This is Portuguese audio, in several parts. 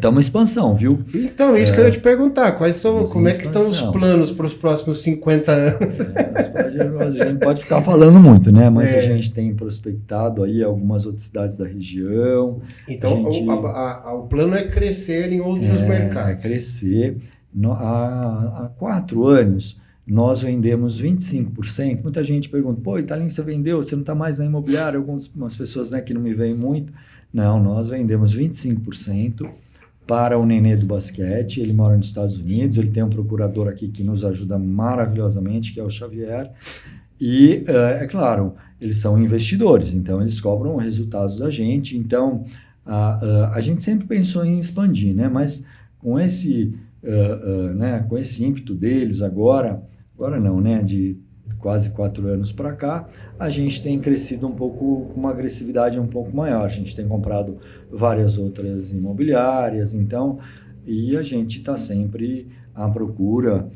Então, uma expansão, viu? Então, isso que eu ia te perguntar, como é que estão os expansão. planos para os próximos 50 anos? A gente pode ficar falando muito, né? Mas a gente tem prospectado aí algumas outras cidades da região. Então, o plano é crescer em outros mercados. Crescer. Há 4 anos, nós vendemos 25%. Muita gente pergunta, pô, Italino, você vendeu? Você não está mais na imobiliária? Algumas pessoas, né, que não me veem muito. Não, nós vendemos 25% para o Nenê do basquete. Ele mora nos Estados Unidos, ele tem um procurador aqui que nos ajuda maravilhosamente, que é o Xavier. E, é claro, eles são investidores, então eles cobram resultados da gente. Então, a gente sempre pensou em expandir, né? Mas com esse, com esse ímpeto deles agora não, né? De quase 4 anos para cá, a gente tem crescido um pouco, com uma agressividade um pouco maior. A gente tem comprado várias outras imobiliárias, então, e a gente está sempre à procura.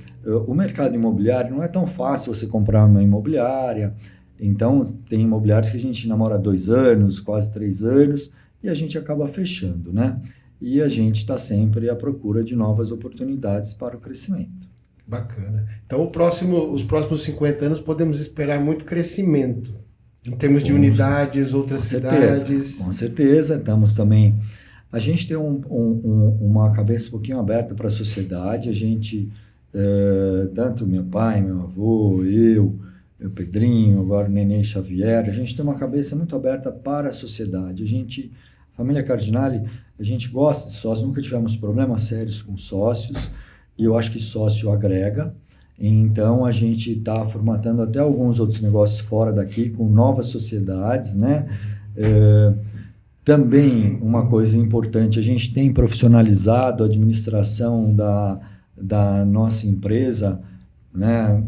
O mercado imobiliário não é tão fácil você comprar uma imobiliária, então tem imobiliários que a gente namora 2 anos, quase 3 anos, e a gente acaba fechando, né? E a gente está sempre à procura de novas oportunidades para o crescimento. Bacana. Então, os próximos 50 anos podemos esperar muito crescimento em termos de unidades, outras cidades. Com certeza. Estamos também... A gente tem uma cabeça um pouquinho aberta para a sociedade. A gente, tanto meu pai, meu avô, eu, meu Pedrinho, agora o Nenê Xavier, a gente tem uma cabeça muito aberta para a sociedade. A família Cardinale, a gente gosta de sócios, nunca tivemos problemas sérios com sócios. E eu acho que sócio agrega, então a gente está formatando até alguns outros negócios fora daqui, com novas sociedades, né? Também uma coisa importante, a gente tem profissionalizado a administração da nossa empresa, né?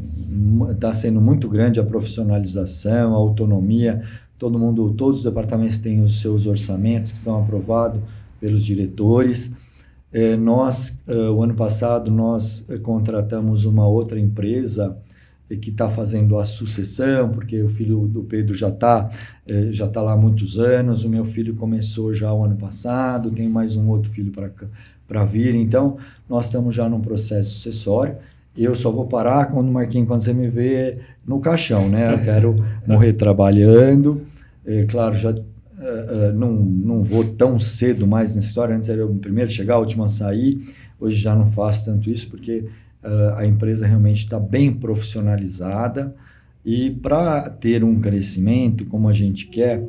Está sendo muito grande a profissionalização, a autonomia, todos os departamentos têm os seus orçamentos que são aprovados pelos diretores. O ano passado, nós contratamos uma outra empresa que está fazendo a sucessão, porque o filho do Pedro já tá lá há muitos anos, o meu filho começou já o ano passado, tem mais um outro filho para vir, então nós estamos já num processo sucessório. Eu só vou parar quando você me vê no caixão, né? Eu quero morrer trabalhando, claro, já... não vou tão cedo mais nessa história. Antes era o primeiro a chegar, o último a sair. Hoje já não faço tanto isso porque a empresa realmente está bem profissionalizada e para ter um crescimento como a gente quer,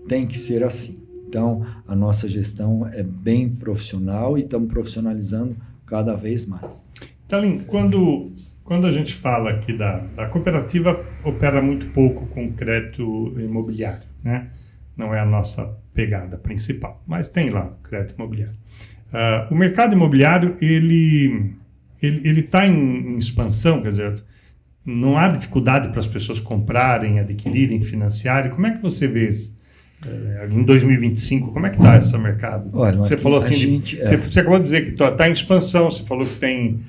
tem que ser assim. Então, a nossa gestão é bem profissional e estamos profissionalizando cada vez mais. Italino, quando a gente fala aqui da cooperativa, opera muito pouco com crédito imobiliário, né? Não é a nossa pegada principal, mas tem lá crédito imobiliário. O mercado imobiliário, ele está em expansão, quer dizer, não há dificuldade para as pessoas comprarem, adquirirem, financiarem. Como é que você vê em 2025, como é que está esse mercado? Olha, você falou assim, você acabou de dizer que está em expansão, você falou que tem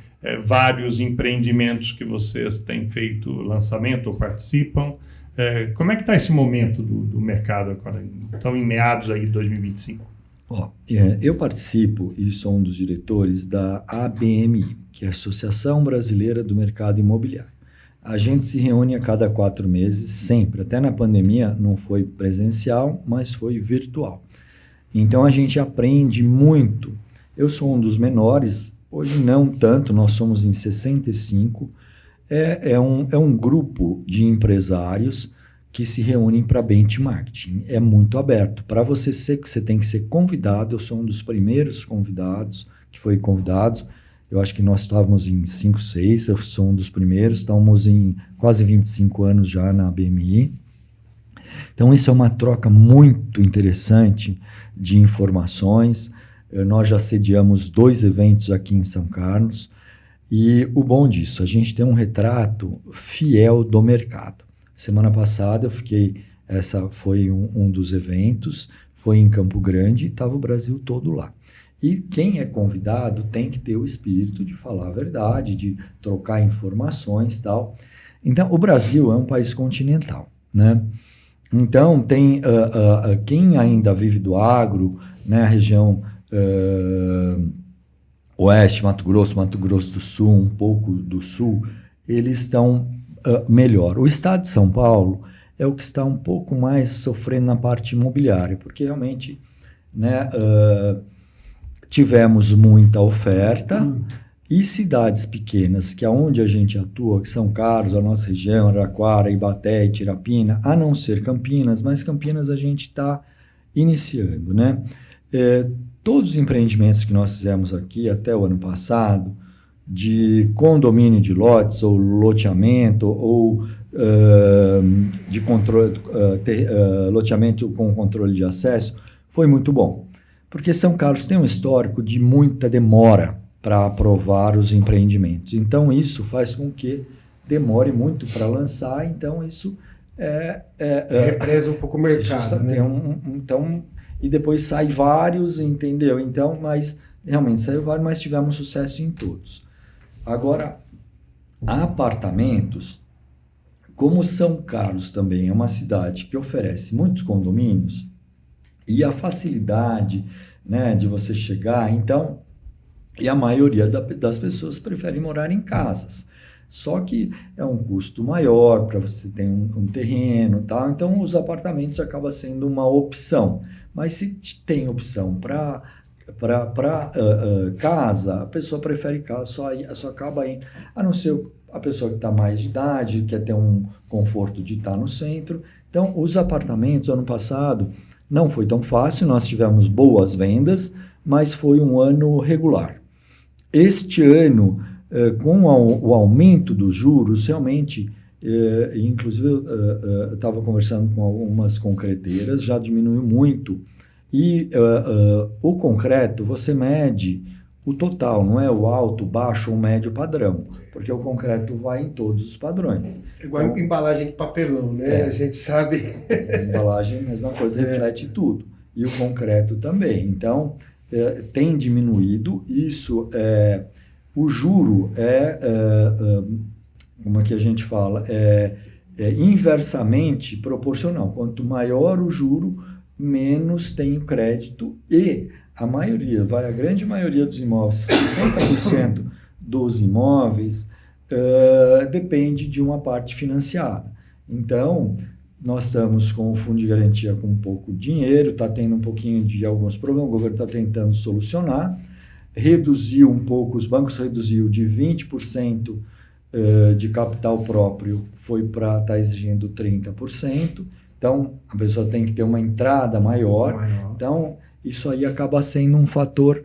vários empreendimentos que vocês têm feito lançamento ou participam. Como é que está esse momento do mercado agora? Estão em meados aí de 2025. Eu participo e sou um dos diretores da ABMI, que é a Associação Brasileira do Mercado Imobiliário. A gente se reúne a cada 4 meses, sempre. Até na pandemia não foi presencial, mas foi virtual. Então a gente aprende muito. Eu sou um dos menores, hoje não tanto, nós somos em 65. É um grupo de empresários que se reúnem para benchmarking. É muito aberto. Para você tem que ser convidado. Eu sou um dos primeiros convidados que foi convidado. Eu acho que nós estávamos em 5, 6, eu sou um dos primeiros. Estamos em quase 25 anos já na BMI. Então, isso é uma troca muito interessante de informações. Nós já sediamos 2 eventos aqui em São Carlos. E o bom disso, a gente tem um retrato fiel do mercado. Semana passada essa foi um dos eventos, foi em Campo Grande e estava o Brasil todo lá. E quem é convidado tem que ter o espírito de falar a verdade, de trocar informações e tal. Então, o Brasil é um país continental, né? Então, tem quem ainda vive do agro, né, a região Oeste, Mato Grosso do Sul, um pouco do Sul, eles estão melhor. O estado de São Paulo é o que está um pouco mais sofrendo na parte imobiliária, porque realmente, né, tivemos muita oferta e cidades pequenas, que é onde a gente atua, que são Carlos, a nossa região, Araraquara, Ibaté e Tirapina, a não ser Campinas, mas Campinas a gente está iniciando, né? Todos os empreendimentos que nós fizemos aqui até o ano passado, de condomínio de lotes, ou loteamento, ou de controle, loteamento com controle de acesso, foi muito bom. Porque São Carlos tem um histórico de muita demora para aprovar os empreendimentos. Então, isso faz com que demore muito para lançar, então isso represa um pouco o mercado, né? Então, e depois sai vários, entendeu? Então, mas realmente saiu vários, mas tivemos sucesso em todos. Agora, apartamentos, como São Carlos também é uma cidade que oferece muitos condomínios, e a facilidade, né, de você chegar, então, e a maioria das pessoas prefere morar em casas. Só que é um custo maior para você ter um terreno, tá? Então os apartamentos acabam sendo uma opção. Mas se tem opção para casa, a pessoa prefere casa, só acaba indo. A não ser a pessoa que está mais de idade, quer ter um conforto de estar no centro. Então os apartamentos, ano passado, não foi tão fácil, nós tivemos boas vendas, mas foi um ano regular. Este ano, com o aumento dos juros, realmente, inclusive eu estava conversando com algumas concreteiras, já diminuiu muito. E o concreto, você mede o total, não é o alto, baixo ou médio padrão, porque o concreto vai em todos os padrões. Igual então, embalagem de papelão, né? A gente sabe. A embalagem, mesma coisa, reflete tudo. E o concreto também. Então, tem diminuído. Isso, o juro como é que a gente fala? Inversamente proporcional. Quanto maior o juro, menos tem o crédito e a grande maioria dos imóveis, 50% dos imóveis, depende de uma parte financiada. Então, nós estamos com o fundo de garantia com um pouco de dinheiro, está tendo um pouquinho de alguns problemas, o governo está tentando solucionar, reduziu um pouco, os bancos reduziu de 20% de capital próprio, está exigindo 30%, então a pessoa tem que ter uma entrada maior. Então isso aí acaba sendo um fator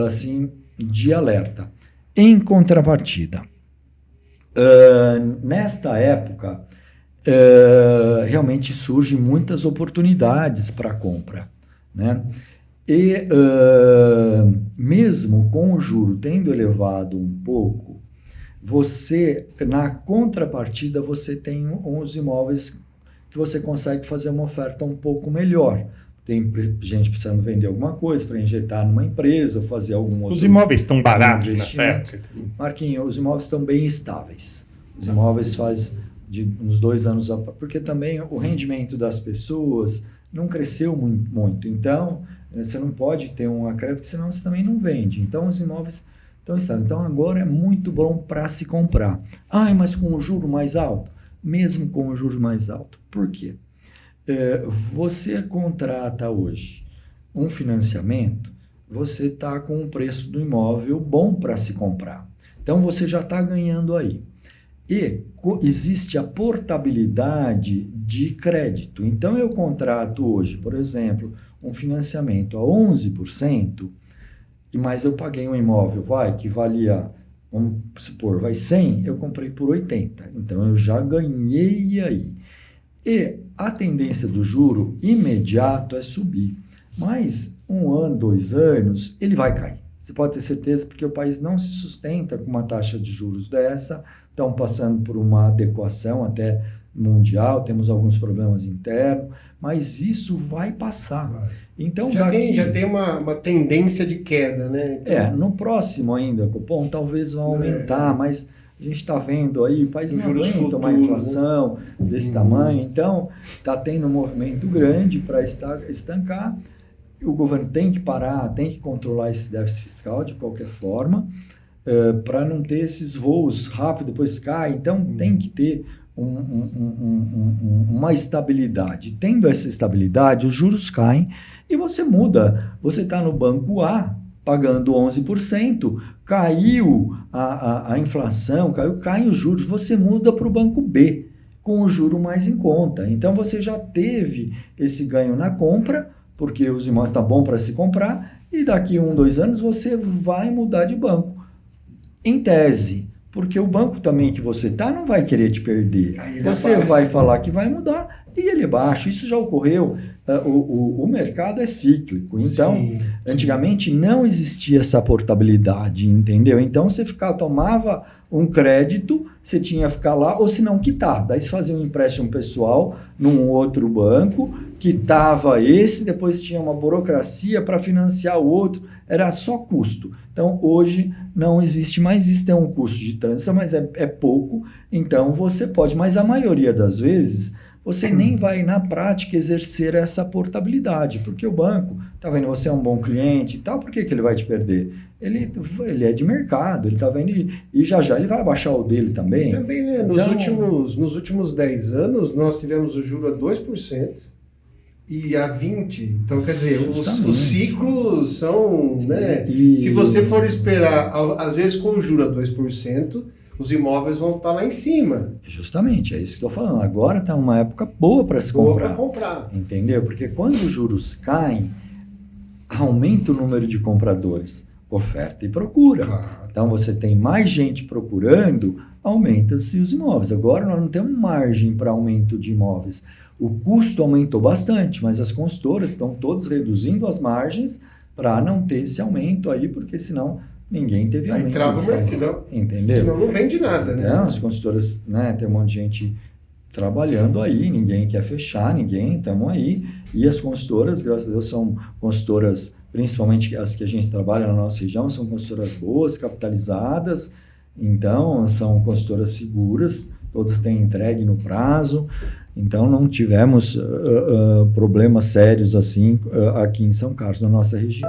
assim, de alerta. Em contrapartida, nesta época, realmente surgem muitas oportunidades para compra, né? E mesmo com o juro tendo elevado um pouco, na contrapartida, você tem uns imóveis que você consegue fazer uma oferta um pouco melhor. Tem gente precisando vender alguma coisa para injetar numa empresa ou fazer algum outro. Os imóveis estão baratos nessa época? Marquinhos, os imóveis estão bem estáveis. Os imóveis faz uns 2 anos, porque também o rendimento das pessoas não cresceu muito. Então, você não pode ter uma crédito, senão você também não vende. Então, os imóveis estão estáveis. Então, agora é muito bom para se comprar. Mas com o juro mais alto? Mesmo com o juro mais alto. Por quê? Você contrata hoje um financiamento, você está com o preço do imóvel bom para se comprar. Então, você já está ganhando aí. E existe a portabilidade de crédito. Então, eu contrato hoje, por exemplo, um financiamento a 11%, mas eu paguei um imóvel, que valia, vamos supor, 100, eu comprei por 80. Então, eu já ganhei aí. E a tendência do juro imediato é subir. Mas 1 ano, 2 anos, ele vai cair. Você pode ter certeza, porque o país não se sustenta com uma taxa de juros dessa. Estão passando por uma adequação até mundial, temos alguns problemas internos, mas isso vai passar. Então, já tem uma tendência de queda, né? Então, no próximo ainda, Copom, talvez vá aumentar, mas a gente está vendo aí, o país não aguenta uma inflação desse tamanho, então está tendo um movimento grande para estancar. o governo tem que parar, tem que controlar esse déficit fiscal de qualquer forma, para não ter esses voos rápidos, depois cai. Então, tem que ter uma estabilidade. Tendo essa estabilidade, os juros caem e você muda. Você está no banco A, pagando 11%, caiu a inflação, caem os juros, você muda para o banco B, com o juro mais em conta. Então, você já teve esse ganho na compra, porque os imóveis estão bom para se comprar, e daqui 1, 2 anos você vai mudar de banco. Em tese, porque o banco também que você está não vai querer te perder. Você vai falar que vai mudar e ele é baixo. Isso já ocorreu. O mercado é cíclico. Então, sim, antigamente não existia essa portabilidade, entendeu? Então, você tomava um crédito, você tinha que ficar lá, ou se não, quitar. Daí você fazia um empréstimo pessoal num outro banco, quitava esse, depois tinha uma burocracia para financiar o outro. Era só custo. Então, hoje não existe mais isso, tem um custo de transação, mas é pouco, então você pode, mas a maioria das vezes você nem vai na prática exercer essa portabilidade, porque o banco, tá vendo, você é um bom cliente e tal, por que ele vai te perder? Ele é de mercado, ele tá vendo, e já ele vai abaixar o dele também. Também, né? Nos últimos 10 anos, nós tivemos o juro a 2%. E a 20, então quer dizer, os ciclos são, né? Se você for esperar, às vezes com o juro a 2%, os imóveis vão estar lá em cima. Justamente, é isso que eu estou falando. Agora está uma época boa para se comprar. Boa para comprar. Entendeu? Porque quando os juros caem, aumenta o número de compradores, oferta e procura. Claro. Então você tem mais gente procurando, aumenta-se os imóveis. Agora nós não temos margem para aumento de imóveis. O custo aumentou bastante, mas as consultoras estão todas reduzindo as margens para não ter esse aumento aí, porque senão ninguém teve aumento. Trava o mercado, entendeu? Senão não vende nada, né? Não, as consultoras, né, tem um monte de gente trabalhando aí, ninguém quer fechar, estamos aí. E as consultoras, graças a Deus, são consultoras, principalmente as que a gente trabalha na nossa região, são consultoras boas, capitalizadas, então são consultoras seguras, todas têm entregue no prazo. Então, não tivemos problemas sérios assim aqui em São Carlos, na nossa região.